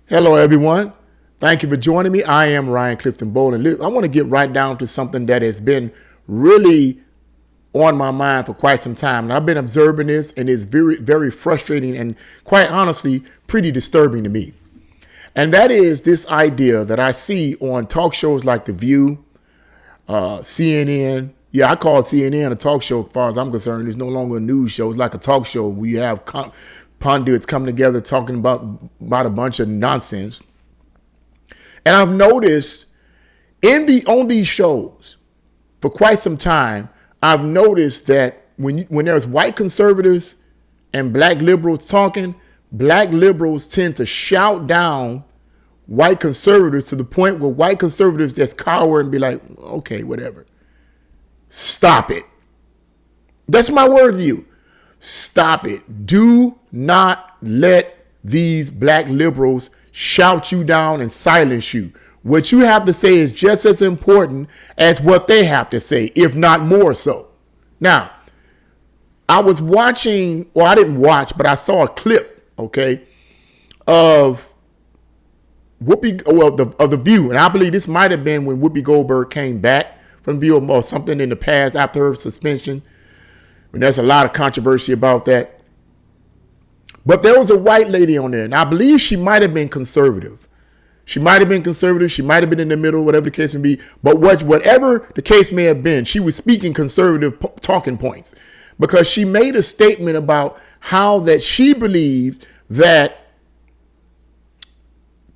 Hello, everyone. Thank you for joining me. I am Ryan Clifton Bowling. I want to get right down to something that has been really on my mind for quite some time. And I've been observing this, and it's very, very frustrating and, quite honestly, pretty disturbing to me. And that is this idea that I see on talk shows like The View, CNN. Yeah, I call CNN a talk show as far as I'm concerned. It's no longer a news show. It's like a talk show. We have pundits coming together talking about a bunch of nonsense. And I've noticed on these shows for quite some time, I've noticed that when there's white conservatives and black liberals talking, black liberals tend to shout down white conservatives to the point where white conservatives just cower and be like, okay, whatever. Stop it. That's my word to you. Stop it. Do not let these black liberals shout you down and silence you. What you have to say is just as important as what they have to say, if not more so. Now, I was watching, or I didn't watch, but I saw a clip, okay, of The View. And I believe this might have been when Whoopi Goldberg came back from View or something in the past after her suspension. And there's a lot of controversy about that. But there was a white lady on there, and I believe she might have been conservative. She might have been conservative. She might have been in the middle, whatever the case may be. But whatever the case may have been, she was speaking conservative talking points because she made a statement about how that she believed that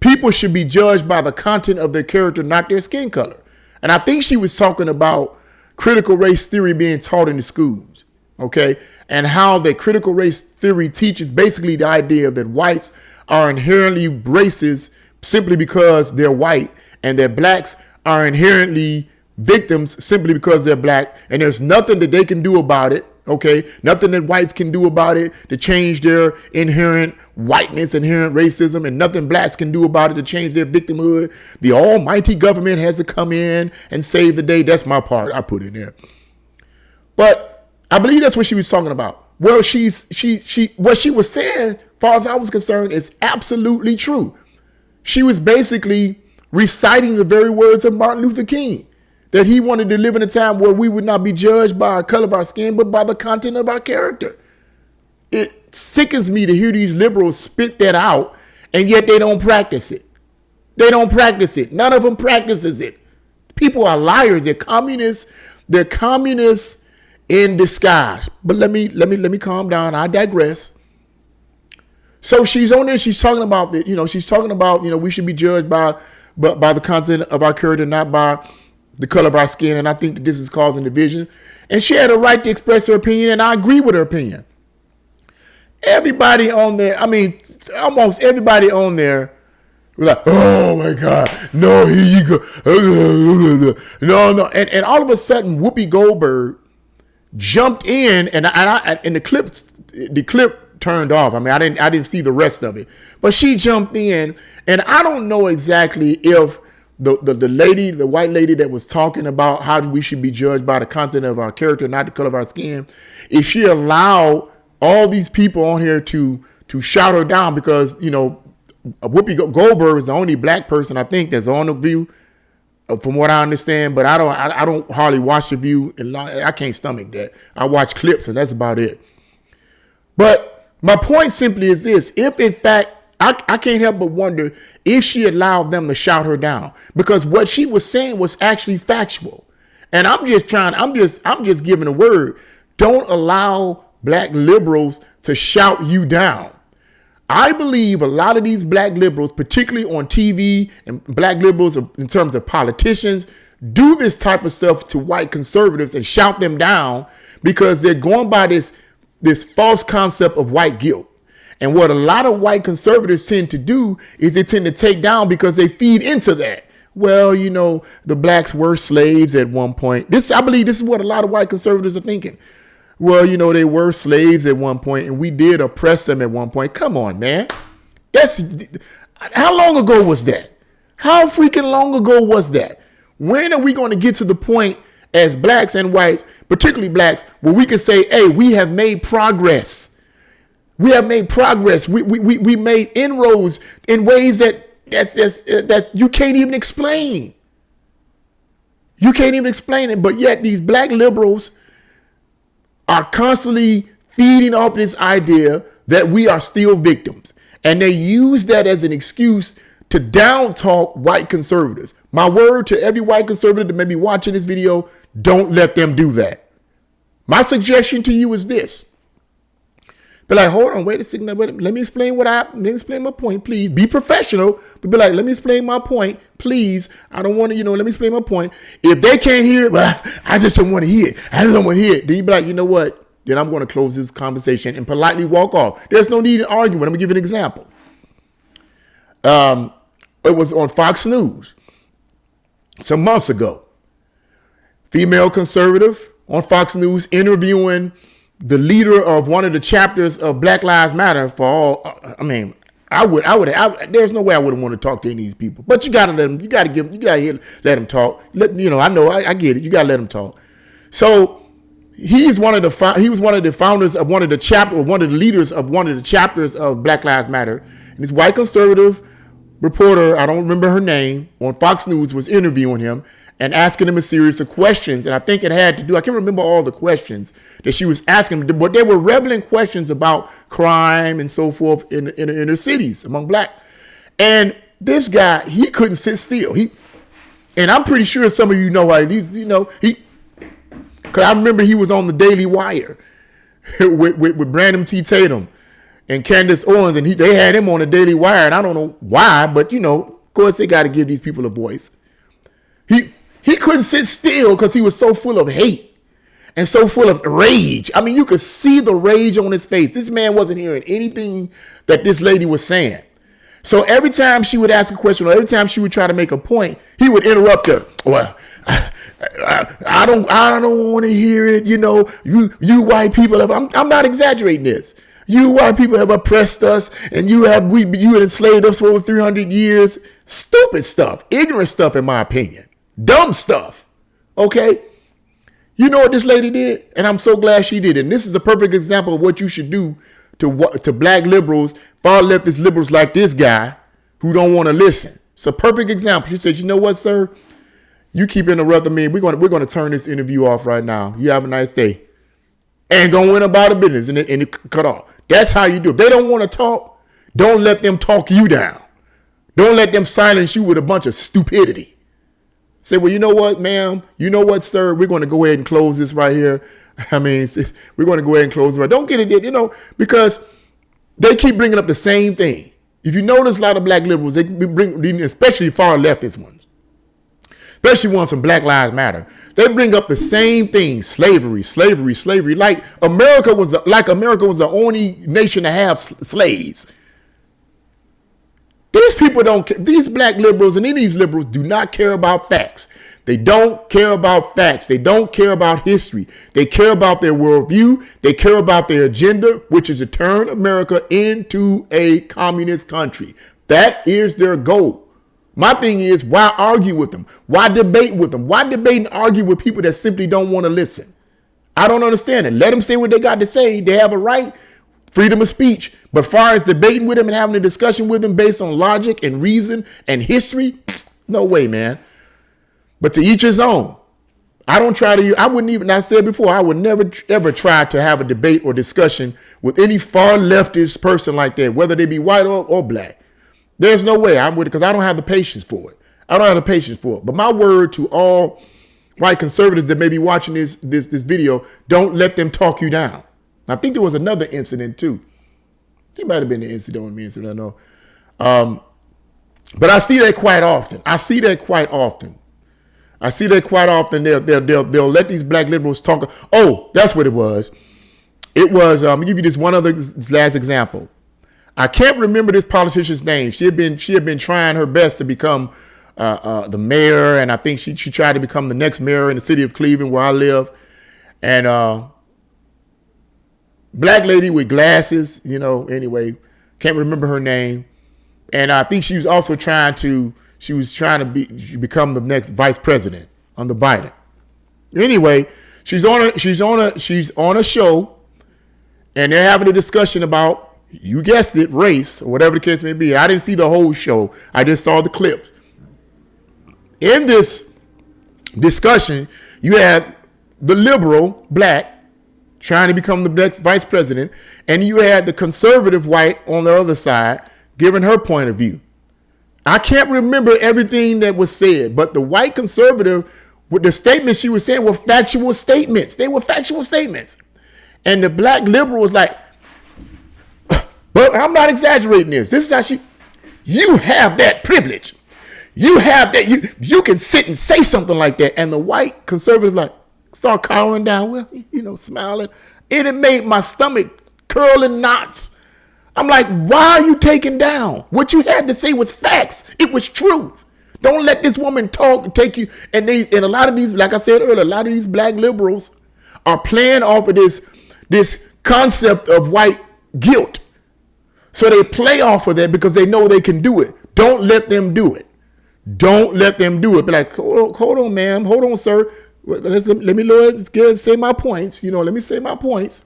people should be judged by the content of their character, not their skin color. And I think she was talking about critical race theory being taught in the schools. Okay, and how that critical race theory teaches basically the idea that whites are inherently racist simply because they're white, and that blacks are inherently victims simply because they're black, and there's nothing that they can do about it. Okay, nothing that whites can do about it to change their inherent whiteness, inherent racism, and nothing blacks can do about it to change their victimhood. The almighty government has to come in and save the day. That's my part. I put in there, but I believe that's what she was talking about. Well, what she was saying, as far as I was concerned, is absolutely true. She was basically reciting the very words of Martin Luther King, that he wanted to live in a time where we would not be judged by our color of our skin, but by the content of our character. It sickens me to hear these liberals spit that out, and yet they don't practice it. They don't practice it. None of them practices it. People are liars. They're communists. They're communists in disguise. But let me calm down. I digress. So she's on there. She's talking about that. She's talking about, we should be judged by the content of our character, not by the color of our skin. And I think that this is causing division. And she had a right to express her opinion, and I agree with her opinion. Everybody on there, almost everybody on there was like, oh my God, no, here you go. No. And all of a sudden, Whoopi Goldberg jumped in, and the clip turned off. I didn't see the rest of it, but she jumped in, and I don't know exactly if the white lady that was talking about how we should be judged by the content of our character, not the color of our skin, if she allowed all these people on here to shout her down because Whoopi Goldberg is the only black person I think that's on The View, from what I understand, but I don't hardly watch The View, and I can't stomach that. I watch clips, and that's about it. But my point simply is this: if in fact I can't help but wonder if she allowed them to shout her down, because what she was saying was actually factual, and I'm just giving a word. Don't allow black liberals to shout you down. I believe a lot of these black liberals, particularly on TV, and black liberals in terms of politicians, do this type of stuff to white conservatives and shout them down because they're going by this false concept of white guilt. And what a lot of white conservatives tend to do is they tend to take down because they feed into that. Well, the blacks were slaves at one point. I believe this is what a lot of white conservatives are thinking. Well, they were slaves at one point, and we did oppress them at one point. Come on, man. How long ago was that? How freaking long ago was that? When are we going to get to the point as blacks and whites, particularly blacks, where we can say, hey, we have made progress. We have made progress. We made inroads in ways that you can't even explain. You can't even explain it. But yet these black liberals are constantly feeding off this idea that we are still victims. And they use that as an excuse to down talk white conservatives. My word to every white conservative that may be watching this video, don't let them do that. My suggestion to you is this. Be like, hold on, wait a second. Let me explain let me explain my point, please. Be professional, but be like, let me explain my point, please. I don't want to, let me explain my point. If they can't hear it, but I just don't want to hear it. I just don't want to hear it. Then you be like, you know what? Then I'm going to close this conversation and politely walk off. There's no need in arguing. I'm going to give you an example. It was on Fox News some months ago. Female conservative on Fox News interviewing the leader of one of the chapters of Black Lives Matter for all. I mean, there's no way I wouldn't want to talk to any of these people, but you got to let them, let them talk. I get it. You got to let them talk. So he was one of the founders of one of the leaders of one of the chapters of Black Lives Matter. And this white conservative reporter, I don't remember her name, on Fox News was interviewing him and asking him a series of questions. And I think it had to do, I can't remember all the questions that she was asking him, but they were relevant questions about crime and so forth in the inner cities among blacks. And this guy, he couldn't sit still. And I'm pretty sure some of you know why because I remember he was on the Daily Wire with Brandon T. Tatum and Candace Owens, and they had him on the Daily Wire, and I don't know why, but of course they got to give these people a voice. He couldn't sit still because he was so full of hate and so full of rage. I mean, you could see the rage on his face. This man wasn't hearing anything that this lady was saying. So every time she would ask a question or every time she would try to make a point, he would interrupt her. Well, I don't want to hear it. You white people I'm not exaggerating this. You white people have oppressed us, and you have enslaved us for over 300 years. Stupid stuff, ignorant stuff, in my opinion. Dumb stuff. Okay? You know what this lady did? And I'm so glad she did it. And this is a perfect example of what you should do to black liberals, far leftist liberals like this guy who don't want to listen. It's a perfect example. She said, you know what, sir? You keep interrupting me. We're going to turn this interview off right now. You have a nice day. And go in about the business and it cut off. That's how you do it. If they don't want to talk, don't let them talk you down. Don't let them silence you with a bunch of stupidity. Say, well, you know what, ma'am? You know what, sir? We're going to go ahead and close this right here. I mean, we're going to go ahead and close it right. Don't get it, because they keep bringing up the same thing. If you notice a lot of black liberals, they bring, especially far leftist ones, especially ones from Black Lives Matter, they bring up the same thing: slavery. Like America was the only nation to have slaves. These black liberals and any of these liberals do not care about facts. They don't care about facts. They don't care about history. They care about their worldview. They care about their agenda, which is to turn America into a communist country. That is their goal. My thing is, why argue with them? Why debate with them? Why debate and argue with people that simply don't want to listen? I don't understand it. Let them say what they got to say. They have a right. Freedom of speech. But far as debating with them and having a discussion with them based on logic and reason and history, no way, man. But to each his own. I said before, I would never ever try to have a debate or discussion with any far leftist person like that, whether they be white or black. There's no way I'm with it because I don't have the patience for it. But my word to all white conservatives that may be watching this video, don't let them talk you down. I think there was another incident too. It might have been the incident on me, I don't know. But I see that quite often. They'll let these black liberals talk. Oh, that's what it was. It was, I'm gonna give you this one other last example. I can't remember this politician's name. She had been trying her best to become the mayor, and I think she tried to become the next mayor in the city of Cleveland where I live. And black lady with glasses, anyway, can't remember her name. And I think she was also trying to become the next vice president under Biden. Anyway, she's on a show, and they're having a discussion about You guessed it, race, or whatever the case may be. I didn't see the whole show. I just saw the clips. In this discussion, you had the liberal black trying to become the next vice president, and you had the conservative white on the other side giving her point of view. I can't remember everything that was said, but the white conservative, with the statements she was saying, were factual statements. They were factual statements. And the black liberal was like, but I'm not exaggerating this. This is how you have that privilege. You have that, you can sit and say something like that. And the white conservative like start cowering down, well, smiling. It made my stomach curl in knots. I'm like, why are you taking down? What you had to say was facts. It was truth. Don't let this woman take you. And a lot of these, like I said earlier, a lot of these black liberals are playing off of this concept of white guilt. So they play off of that because they know they can do it. Don't let them do it. Don't let them do it. Be like, hold on, ma'am. Hold on, sir. Let me say my points. Let me say my points.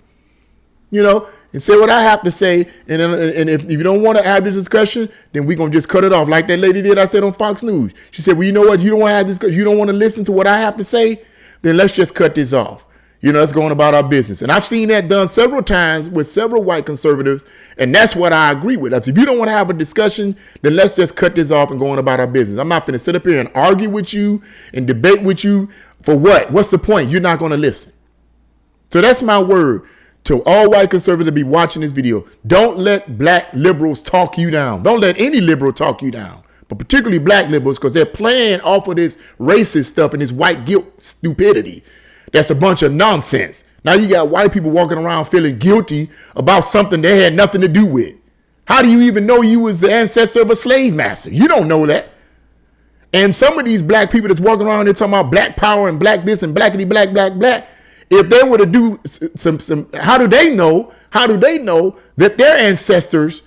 And say what I have to say. And if you don't want to have this discussion, then we're going to just cut it off. Like that lady did, I said on Fox News. She said, well, you know what? You don't want to have this because you don't want to listen to what I have to say. Then let's just cut this off. Let's go on about our business. And I've seen that done several times with several white conservatives. And that's what I agree with. If you don't want to have a discussion, then let's just cut this off and go on about our business. I'm not going to sit up here and argue with you and debate with you for what? What's the point? You're not going to listen. So that's my word to all white conservatives to be watching this video. Don't let black liberals talk you down. Don't let any liberal talk you down, but particularly black liberals, because they're playing off of this racist stuff and this white guilt stupidity. That's a bunch of nonsense. Now you got white people walking around feeling guilty about something they had nothing to do with. How do you even know you was the ancestor of a slave master? You don't know that. And some of these black people that's walking around there talking about black power and black this and blackity black, black, black. If they were to do some, how do they know that their ancestors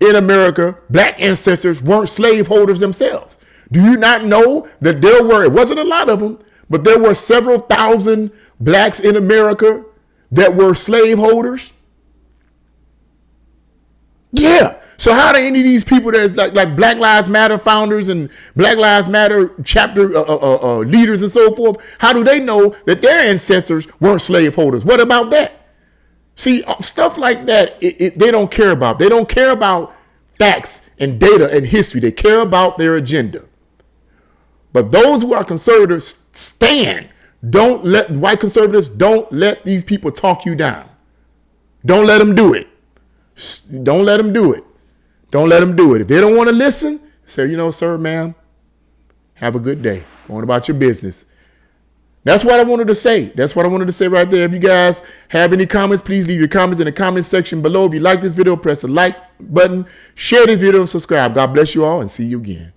in America, black ancestors, weren't slaveholders themselves? Do you not know that it wasn't a lot of them, but there were several thousand blacks in America that were slaveholders? Yeah. So how do any of these people that's like Black Lives Matter founders and Black Lives Matter chapter leaders and so forth, how do they know that their ancestors weren't slaveholders? What about that? See, stuff like that, they don't care about. They don't care about facts and data and history. They care about their agenda. But those who are conservatives white conservatives, don't let these people talk you down. Don't let them do it. Don't let them do it. Don't let them do it. If they don't want to listen, say, sir, ma'am, have a good day. Go on about your business. That's what I wanted to say. That's what I wanted to say right there. If you guys have any comments, please leave your comments in the comment section below. If you like this video, press the like button, share this video, and subscribe. God bless you all, and see you again.